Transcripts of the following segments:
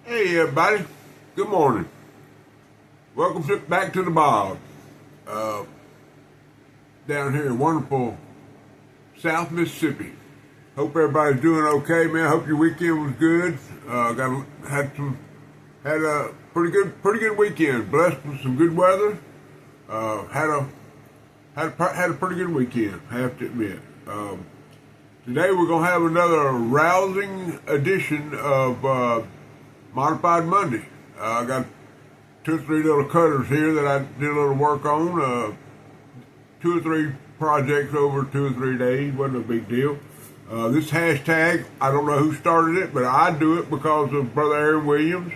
Hey everybody, good morning. Welcome back to the bog. Down here in wonderful South Mississippi. Hope everybody's doing okay, man. Hope your weekend was good. Had a pretty good weekend. Blessed with some good weather. Had a pretty good weekend. I have to admit. Today we're gonna have another rousing edition of Modified Monday. I got two or three little cutters here that I did a little work on. Two or three projects over 2 or 3 days. Wasn't a big deal. This hashtag, I don't know who started it, but I do it because of Brother Aaron Williams.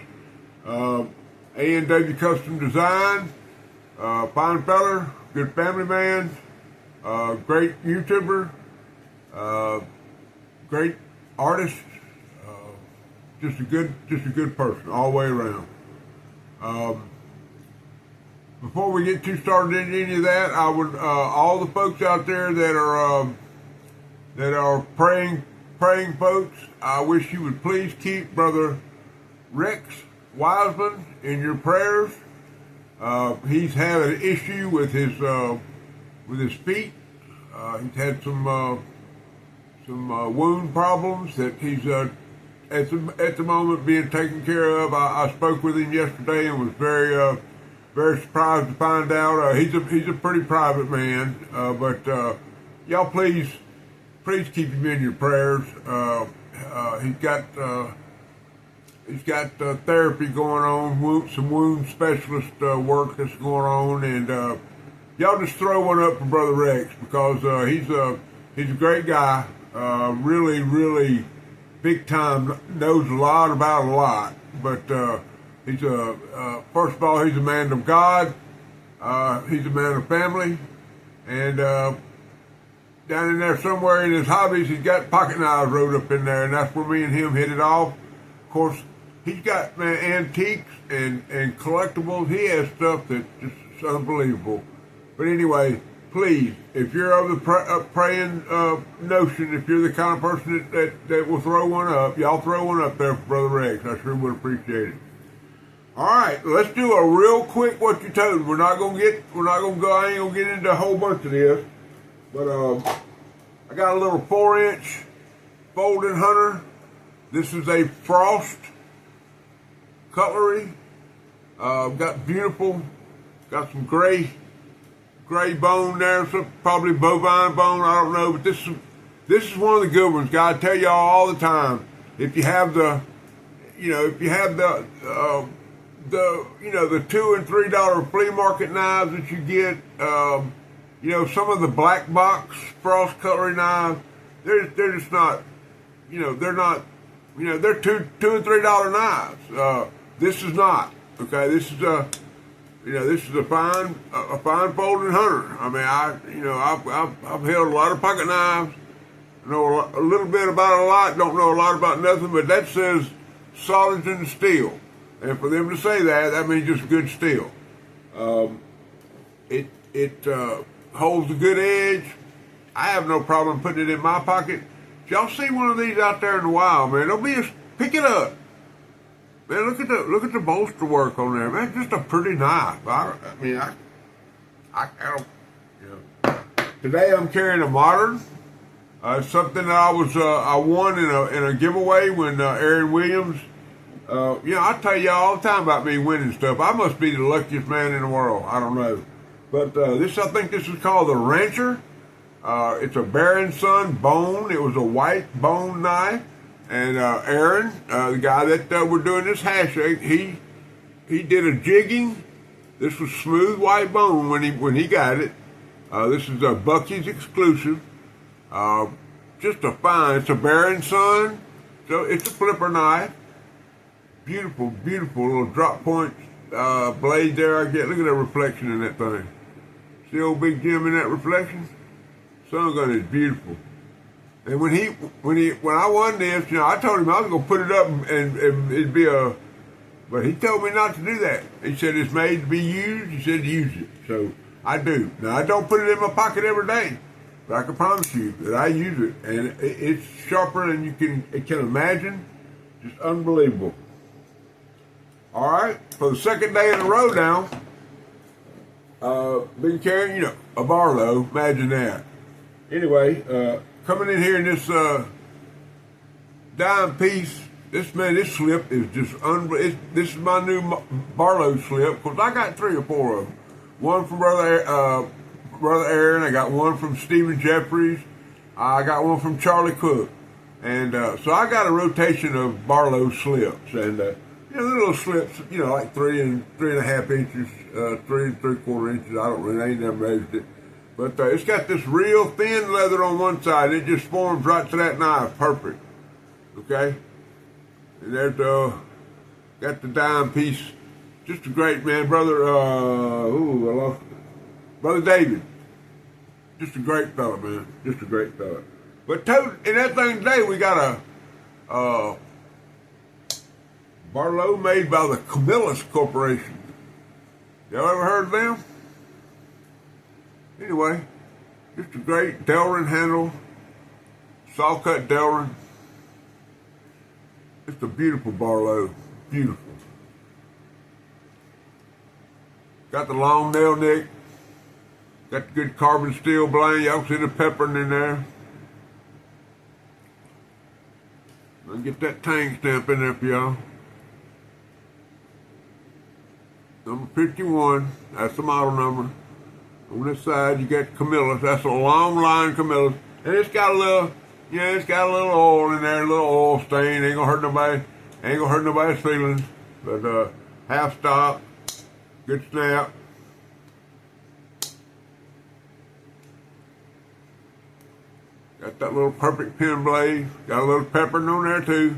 A&W Custom Design, fine feller, good family man, great YouTuber, great artist, just a good person all the way around. Before we get too started into any of that, I would all the folks out there that are praying folks, I wish you would please keep Brother Rex Wiseman in your prayers. He's had an issue with his feet. He's had some wound problems that he's at the moment being taken care of. I spoke with him yesterday and was very surprised to find out he's a pretty private man. But y'all please keep him in your prayers. He's got therapy going on, some wound specialist work that's going on, and y'all just throw one up for Brother Rex because he's a great guy. Really big time, knows a lot about a lot, but first of all, he's a man of God, he's a man of family, and down in there somewhere in his hobbies, he's got pocket knives wrote up in there, and that's where me and him hit it off. Of course, he's got, man, antiques and collectibles. He has stuff that's just unbelievable. But anyway, please, if you're of the praying notion, if you're the kind of person that will throw one up, y'all throw one up there for Brother Rex. I sure would appreciate it. All right, let's do a real quick what you told. I ain't gonna get into a whole bunch of this, but I got a little 4-inch folding hunter. This is a Frost cutlery. Got some gray bone there, so probably bovine bone, I don't know, but this is one of the good ones. Gotta tell y'all all the time, if you have the $2 and $3 flea market knives that you get, some of the black box Frost cutlery knives, they're just not, they're not, they're $2 and $3 knives. This is not, okay, this is a fine folding hunter. I mean, I've held a lot of pocket knives. I know a little bit about a lot. Don't know a lot about nothing. But that says Sollington steel, and for them to say that means just good steel. It holds a good edge. I have no problem putting it in my pocket. If y'all see one of these out there in the wild, man, pick it up. Man, look at the bolster work on there, man. Just a pretty knife. I don't. Today I'm carrying a modern. Something that I won in a giveaway when Aaron Williams. I tell y'all all the time about me winning stuff. I must be the luckiest man in the world. I don't know, but I think this is called the Rancher. It's a Bear & Son bone. It was a white bone knife. And Aaron, the guy that we're doing this hashtag, he did a jigging. This was smooth white bone when he got it. This is a Bucky's exclusive. Just a fine. It's a Bear & Son, so it's a flipper knife. Beautiful little drop point blade there. I get. Look at the reflection in that thing. See old Big Jim in that reflection? Sun gun is beautiful. And when I won this, I told him I was gonna put it up and it'd be but he told me not to do that. He said it's made to be used. He said use it, so I do. Now I don't put it in my pocket every day, but I can promise you that I use it, and it's sharper than you can imagine. Just unbelievable. All right, for the second day in a row now, been carrying, you know, a Barlow. Imagine that. Anyway, coming in here in this dime piece. This slip is just unbelievable. This is my new Barlow slip because I got 3 or 4 of them. One from Brother Aaron. I got one from Stephen Jeffries. I got one from Charlie Cook. And so I got a rotation of Barlow slips. And, you know, the little slips, you know, like 3 and 3.5 inches, 3 and 3/4 inches. I ain't never measured it. But it's got this real thin leather on one side. It just forms right to that knife. Perfect. Okay? And there's got the dime piece. Just a great man, brother. I lost it. Brother David. Just a great fella, man. Just a great fella. But in that thing today, we got a Barlow made by the Camillus Corporation. Y'all ever heard of them? Anyway, just a great Delrin handle, saw cut Delrin. It's a beautiful Barlow, beautiful. Got the long nail nick, got the good carbon steel blade. Y'all see the peppering in there. I'll get that tang stamp in there for y'all. Number 51, that's the model number. On this side, you got Camillus. That's a long line Camillus. And it's got a little, it's got a little oil in there, a little oil stain. Ain't gonna hurt nobody. Ain't gonna hurt nobody's feelings. But half stop, good snap. Got that little perfect pin blade. Got a little peppering on there too.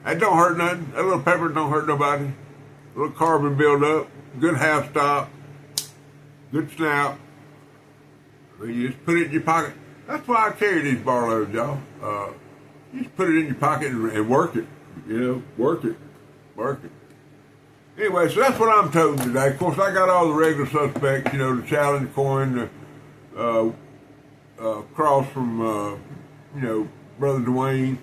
That don't hurt nothing. That little pepper don't hurt nobody. A little carbon buildup. Good half stop. Good snap. You just put it in your pocket. That's why I carry these Barlows, y'all. You just put it in your pocket and work it. You know, work it. Work it. Anyway, so that's what I'm toting today. Of course, I got all the regular suspects, you know, the challenge coin, the cross from, you know, Brother Dwayne.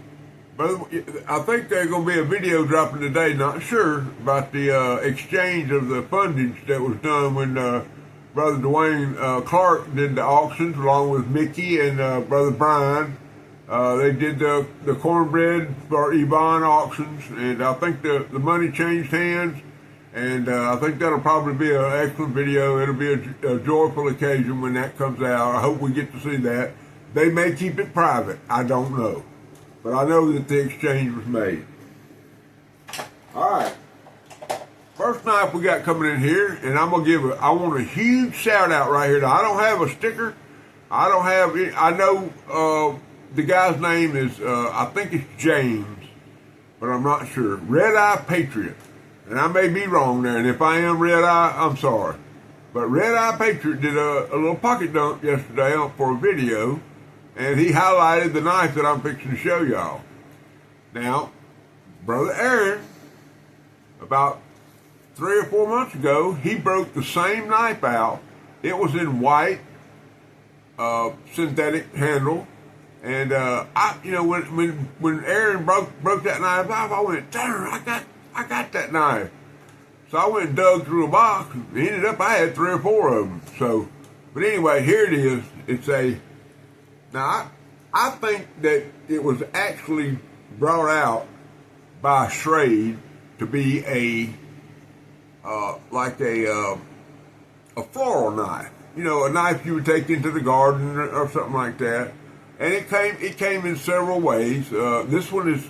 I think there's going to be a video dropping today, not sure, about the exchange of the fundage that was done when Brother Dwayne Clark did the auctions along with Mickey and Brother Brian. They did the cornbread for Yvonne auctions, and I think the money changed hands, and I think that'll probably be an excellent video. It'll be a joyful occasion when that comes out. I hope we get to see that. They may keep it private. I don't know. But I know that the exchange was made. All right. First knife we got coming in here, and I'm going to I want a huge shout out right here. Now, I don't have a sticker. I don't have any, I know the guy's name is, I think it's James, but I'm not sure. Red Eye Patriot. And I may be wrong there, and if I am Red Eye, I'm sorry. But Red Eye Patriot did a little pocket dump yesterday for a video, and he highlighted the knife that I'm fixing to show y'all. Now, Brother Aaron, about 3 or 4 months ago, he broke the same knife out. It was in white, synthetic handle, and when Aaron broke that knife off, I went, darn, I got that knife. So I went and dug through a box, and ended up I had 3 or 4 of them. So, but anyway, here it is. It's a. Now, I think that it was actually brought out by Schrade to be a floral knife. You know, a knife you would take into the garden or something like that. And it came in several ways. This one is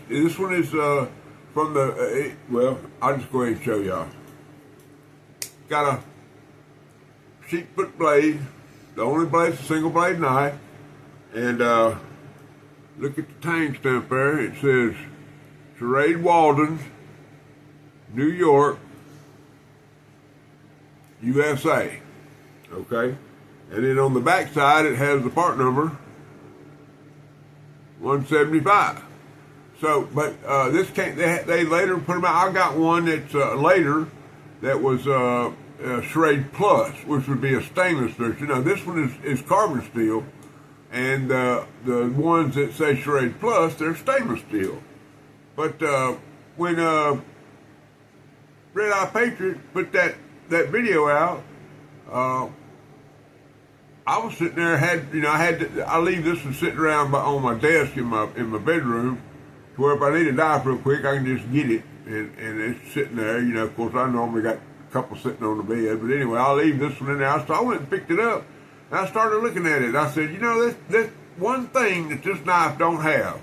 from the well, I'll just go ahead and show y'all. Got a sheep foot blade. The only blade's a single blade knife. And look at the tang stamp there. It says Schrade Waldens, New York, USA. Okay? And then on the back side it has the part number 175. So, but this came, they later put them out. I got one that's later that was Schrade Plus, which would be a stainless version. Now this one is carbon steel. And the ones that say Schrade Plus, they're stainless steel. But when Red Eye Patriot put that video out, I was sitting there, I leave this one sitting around on my desk in my bedroom, to where if I need a knife real quick, I can just get it, and it's sitting there. Of course, I normally got a couple sitting on the bed, but anyway, I'll leave this one in there. So I went and picked it up, and I started looking at it. I said, that's one thing that this knife don't have,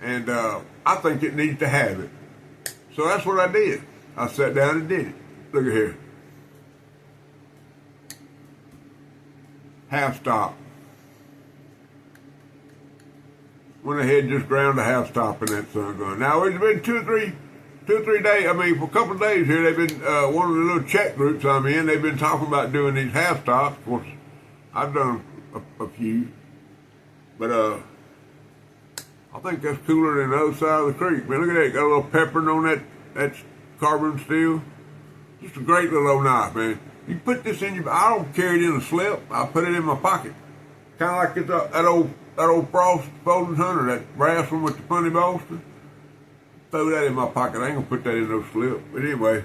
and I think it needs to have it. So that's what I did. I sat down and did it. Look at here. Half stop. Went ahead and just ground a half stop in that sun gun. Now it's been two or three days. I mean, for a couple of days here, they've been one of the little chat groups I'm in. They've been talking about doing these half stops. Of course, I've done a few, but I think that's cooler than the other side of the creek. Man, look at that. Got a little peppering on that carbon steel. Just a great little old knife, man. You put this in your, I don't carry it in a slip. I put it in my pocket. Kind of like it's that old Frost Folding Hunter, that brass one with the funny bolster. Throw that in my pocket. I ain't gonna put that in no slip. But anyway,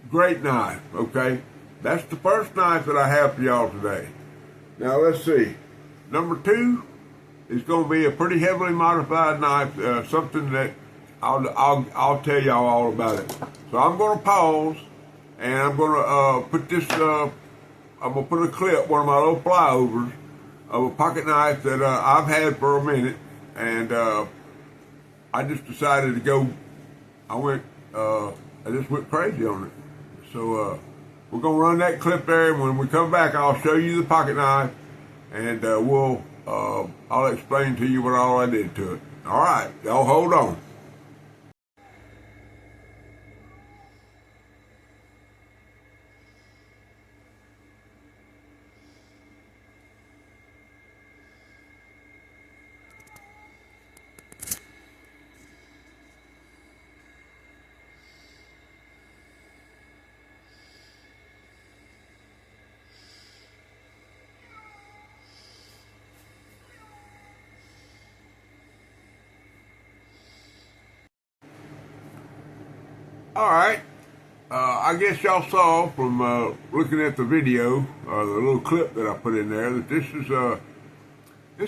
great knife, okay? That's the first knife that I have for y'all today. Now let's see. Number 2 is gonna be a pretty heavily modified knife, something that I'll tell y'all all about it. So I'm gonna pause. And I'm gonna put this. I'm gonna put a clip, one of my little flyovers, of a pocket knife that I've had for a minute, and I just decided to go. I just went crazy on it. So we're gonna run that clip there, and when we come back, I'll show you the pocket knife, and I'll explain to you what all I did to it. All right, y'all hold on. All right. I guess y'all saw from looking at the video, the little clip that I put in there, that this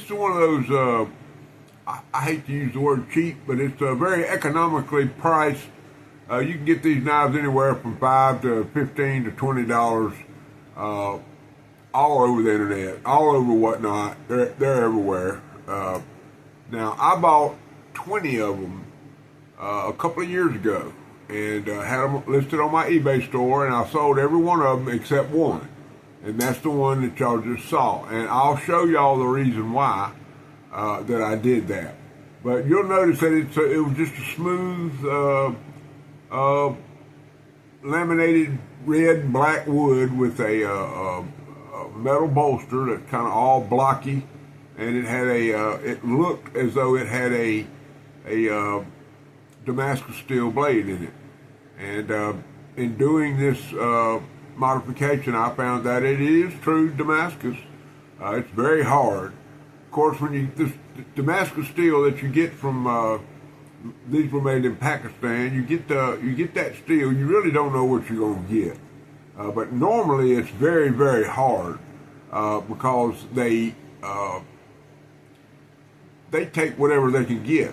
is one of those. I hate to use the word cheap, but it's very economically priced. You can get these knives anywhere from $5 to $15 to $20, all over the internet, all over whatnot. They're everywhere. Now I bought 20 of them a couple of years ago, and had them listed on my eBay store, and I sold every one of them except one, and that's the one that y'all just saw, and I'll show y'all the reason why that I did that. But you'll notice that it was just a smooth laminated red and black wood with a metal bolster that's kind of all blocky, and it had it looked as though it had a Damascus steel blade in it. And in doing this modification, I found that it is true Damascus. It's very hard. Of course, when this Damascus steel that you get from these were made in Pakistan, you get that steel, you really don't know what you're going to get. But normally it's very, very hard because they take whatever they can get.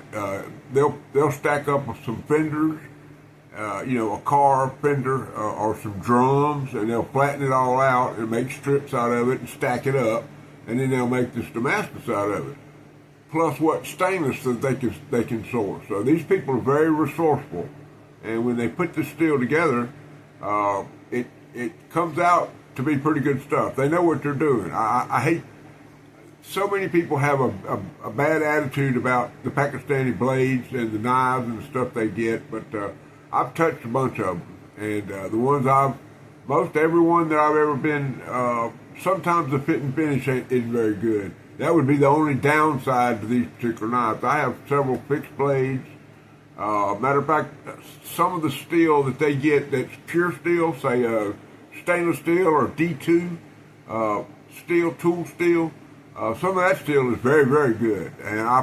They'll stack up some fenders, a car fender or some drums, and they'll flatten it all out and make strips out of it and stack it up, and then they'll make this Damascus out of it. Plus what stainless that they can source. So these people are very resourceful, and when they put this steel together, it comes out to be pretty good stuff. They know what they're doing. I hate. So many people have a bad attitude about the Pakistani blades and the knives and the stuff they get, but I've touched a bunch of them, and the ones most everyone that I've ever been, sometimes the fit and finish isn't very good. That would be the only downside to these particular knives. I have several fixed blades. Matter of fact, some of the steel that they get that's pure steel, say stainless steel or D2 steel, tool steel, some of that steel is very, very good, and I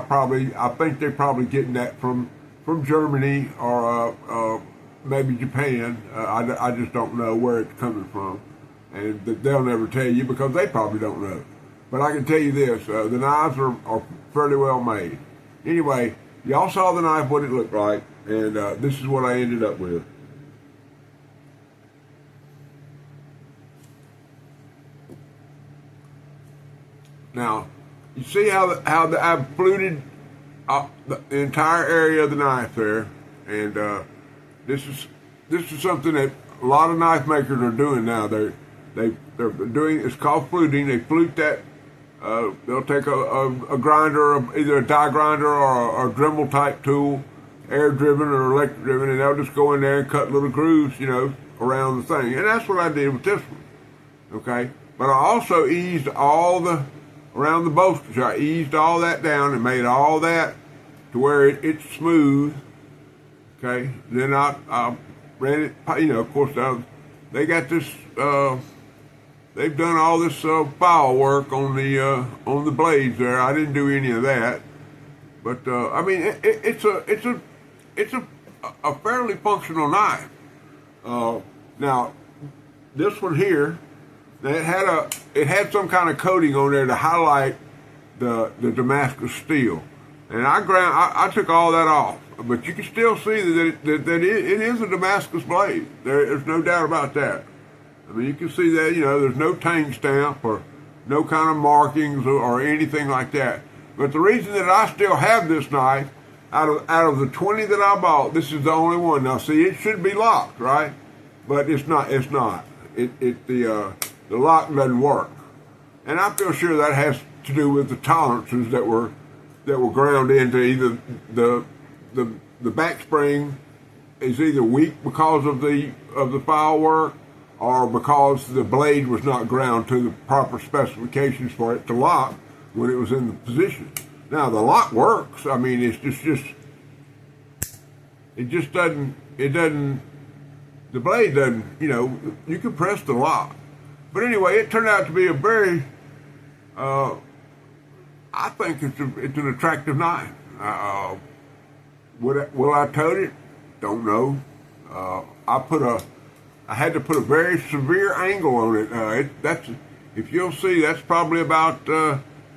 think they're probably getting that from Germany or maybe Japan. I just don't know where it's coming from, and they'll never tell you because they probably don't know. But I can tell you this: the knives are fairly well made. Anyway, y'all saw the knife, what it looked like, and this is what I ended up with. Now, you see how I've fluted the entire area of the knife there, and this is something that a lot of knife makers are doing now. They're doing, it's called fluting. They flute that. They'll take a grinder, either a die grinder or a Dremel type tool, air driven or electric driven, and they'll just go in there and cut little grooves, around the thing. And that's what I did with this one. Okay, but I also eased around the bolsters. I eased all that down and made all that to where it's smooth. Okay, then I ran it. Of course, they got this. They've done all this file work on the blades there. I didn't do any of that, but I mean it's a fairly functional knife. Now this one here, it had some kind of coating on there to highlight the Damascus steel, and I took all that off, but you can still see that it is a Damascus blade. There's no doubt about that. I mean, you can see that, there's no tang stamp or no kind of markings or anything like that. But the reason that I still have this knife, out of the 20 that I bought, this is the only one. Now, see, it should be locked, right? But it's not. The lock doesn't work. And I feel sure that has to do with the tolerances that were ground into either the back spring is either weak because of the file work, or because the blade was not ground to the proper specifications for it to lock when it was in the position. Now the lock works. I mean, it doesn't, the blade doesn't, you can press the lock. But anyway, it turned out to be a very, I think it's an attractive knife. Will I tote it? Don't know. I had to put a very severe angle on it. If you'll see, that's probably about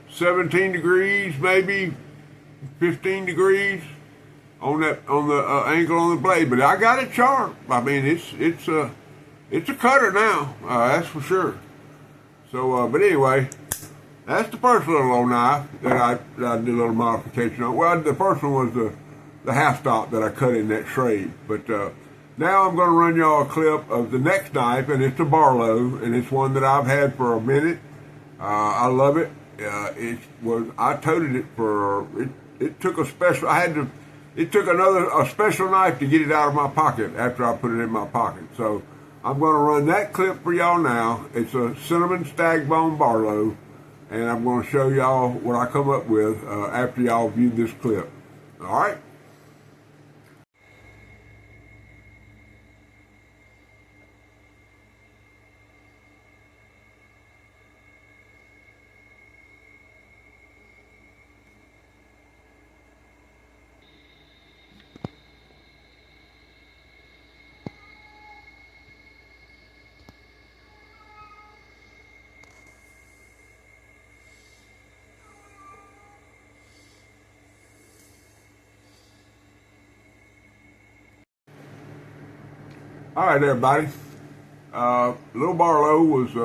17 degrees, maybe 15 degrees on the angle on the blade. But I got it sharp. I mean, it's a cutter now. That's for sure. So, but anyway, that's the first little old knife that I did a little modification on. Well, the first one was the half stop that I cut in that trade, but. Now I'm going to run y'all a clip of the next knife, and it's a Barlow, and it's one that I've had for a minute. I love it. I toted it for, it took a special, it took a special knife to get it out of my pocket after I put it in my pocket. So I'm going to run that clip for y'all now. It's a Cinnamon Stagbone Barlow, and I'm going to show y'all what I come up with after y'all view this clip. All right? All right, everybody. Little Barlow was,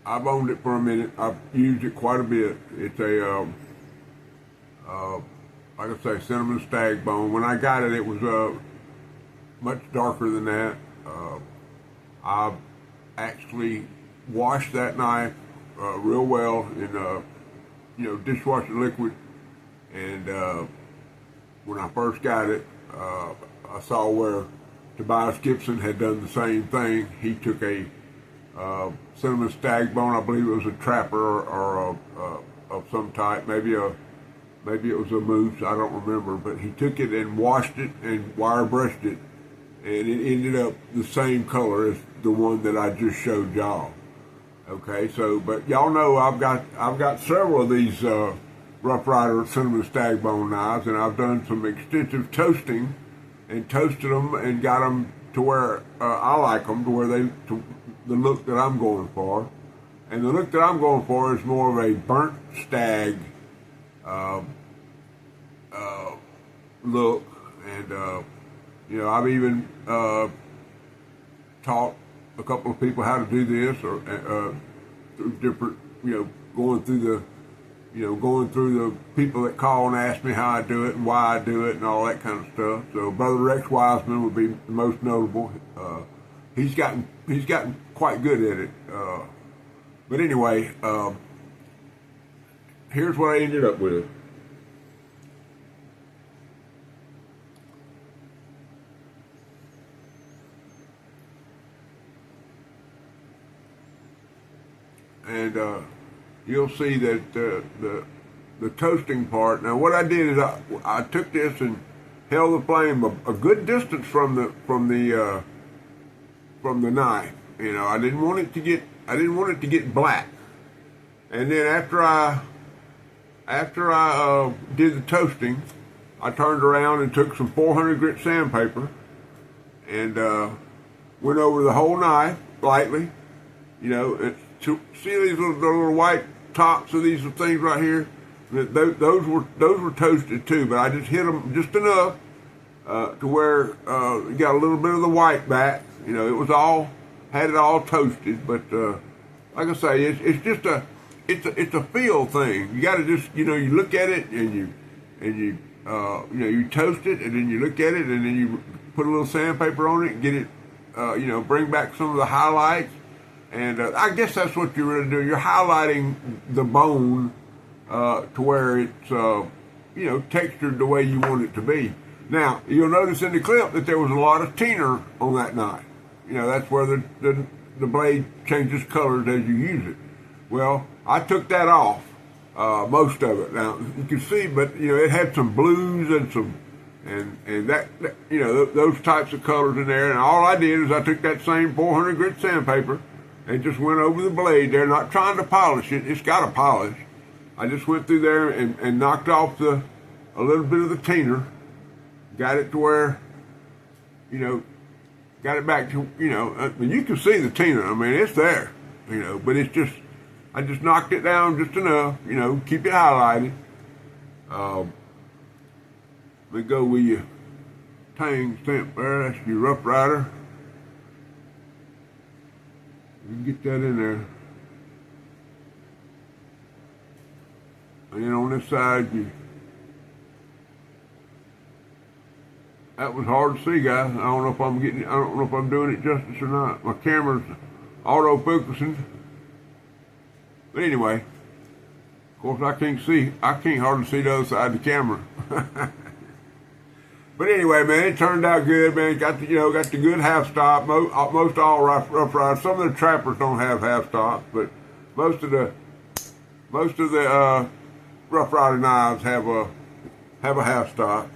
I've owned it for a minute. I've used it quite a bit. It's a, like I say, Cinnamon Stagbone. When I got it, it was much darker than that. I actually washed that knife real well in, dishwashing liquid, and when I first got it, I saw where Tobias Gibson had done the same thing. He took a Cinnamon Stagbone, I believe it was a trapper or of some type, maybe it was a moose, I don't remember, but he took it and washed it and wire brushed it, and it ended up the same color as the one that I just showed y'all. Okay, so but y'all know I've got several of these Rough Rider cinnamon stag bone knives, and I've done some extensive toasting and toasted them and got them to where I like them, to where the look that I'm going for. And the look that I'm going for is more of a burnt stag look. And, I've even taught a couple of people how to do this, or through different, going through the people that call and ask me how I do it and why I do it and all that kind of stuff. So Brother Rex Wiseman would be the most notable. He's gotten quite good at it. But anyway, here's what I ended up with. And you'll see that the toasting part. Now, what I did is I took this and held the flame a good distance from the knife. I didn't want it to get black. And then after I did the toasting, I turned around and took some 400 grit sandpaper and went over the whole knife lightly. To see these little white tops of these things right here, those were toasted too, but I just hit them just enough to where you got a little bit of the white back. It was had it all toasted, but like I say, it's just a feel thing. You got to just you look at it and you toast it, and then you look at it, and then you put a little sandpaper on it and get it bring back some of the highlights. And I guess that's what you're really doing. You're highlighting the bone to where it's, textured the way you want it to be. Now, you'll notice in the clip that there was a lot of thinner on that knife. That's where the blade changes colors as you use it. Well, I took that off, most of it. Now, you can see, but, it had some blues and some, and that those types of colors in there. And all I did is I took that same 400 grit sandpaper and just went over the blade there, not trying to polish it. It's got a polish. I just went through there and knocked off a little bit of the thinner, got it to where, got it back to, you can see the thinner. I mean, it's there, but it's just, I just knocked it down just enough, keep it highlighted. Let me go with your tang stamp there. That's your Rough Rider. You can get that in there. And then on this side, that was hard to see, guys. I don't know if I'm doing it justice or not. My camera's auto focusing. But anyway, of course I can't hardly see the other side of the camera. But anyway, man, it turned out good, man. Got the good half stop. Most all Rough Riders. Some of the trappers don't have half stops, but most of the Rough Rider knives have a half stop.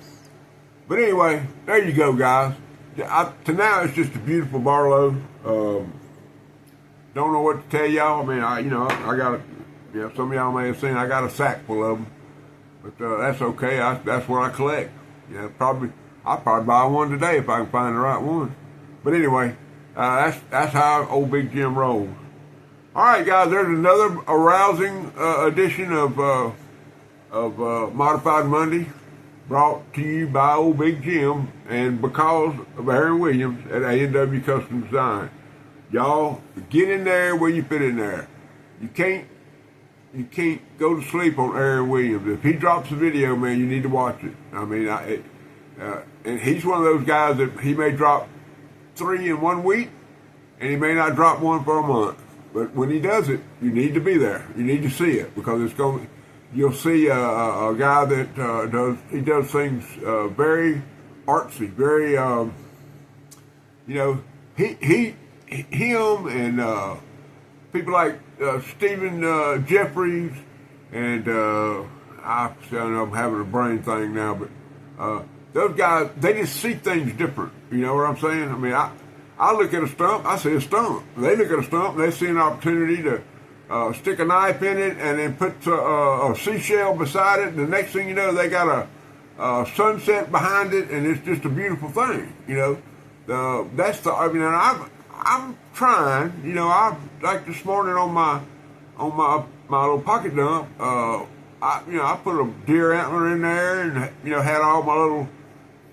But anyway, there you go, guys. To now, it's just a beautiful Barlow. Don't know what to tell y'all. I mean, I got some of y'all may have seen I got a sack full of them, but that's okay. That's what I collect. I'll probably buy one today if I can find the right one. But anyway, that's how old Big Jim rolls. All right, guys, there's another arousing edition of Modified Monday, brought to you by old Big Jim and because of Aaron Williams at A&W Custom Design. Y'all, get in there where you fit in there. You can't go to sleep on Aaron Williams. If he drops a video, man, you need to watch it. I mean, and he's one of those guys that he may drop 3 in 1 week, and he may not drop one for a month. But when he does it, you need to be there. You need to see it because you'll see a guy that does things very artsy, very him and people like Stephen Jeffries and I don't know, I'm having a brain thing now, but those guys, they just see things different. You know what I'm saying? I mean, I look at a stump, I see a stump. They look at a stump, and they see an opportunity to stick a knife in it, and then put a seashell beside it. The next thing you know, they got a sunset behind it, and it's just a beautiful thing. That's the. I mean, and I'm trying. I like this morning on my little pocket dump. I put a deer antler in there, and had all my little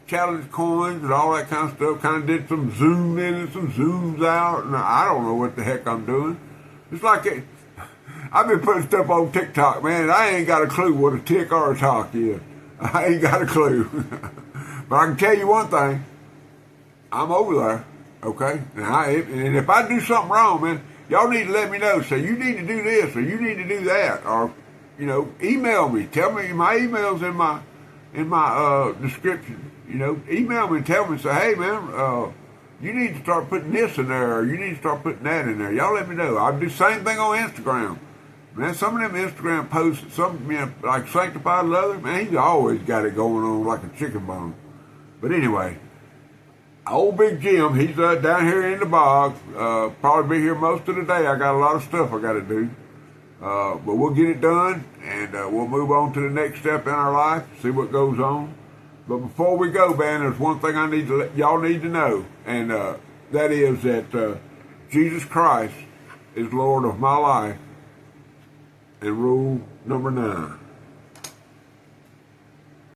challenge coins and all that kind of stuff. Kind of did some zoom in and some zooms out, and I don't know what the heck I'm doing. It's like I've been putting stuff on TikTok, man, and I ain't got a clue what a tick or a talk is. I ain't got a clue. But I can tell you one thing. I'm over there, okay? And if I do something wrong, man, y'all need to let me know. Say, you need to do this, or you need to do that, or, email me. Tell me, my email's in my description. Email me and tell me, say, hey, man, you need to start putting this in there, or you need to start putting that in there. Y'all let me know. I'll do the same thing on Instagram. Man, some of them Instagram posts, like Sanctified Leather, man, he's always got it going on like a chicken bone. But anyway, old Big Jim, he's down here in the bog. Probably be here most of the day. I got a lot of stuff I got to do. But we'll get it done, and we'll move on to the next step in our life, see what goes on. But before we go, man, there's one thing y'all need to know, and that is that Jesus Christ is Lord of my life. And rule number 9.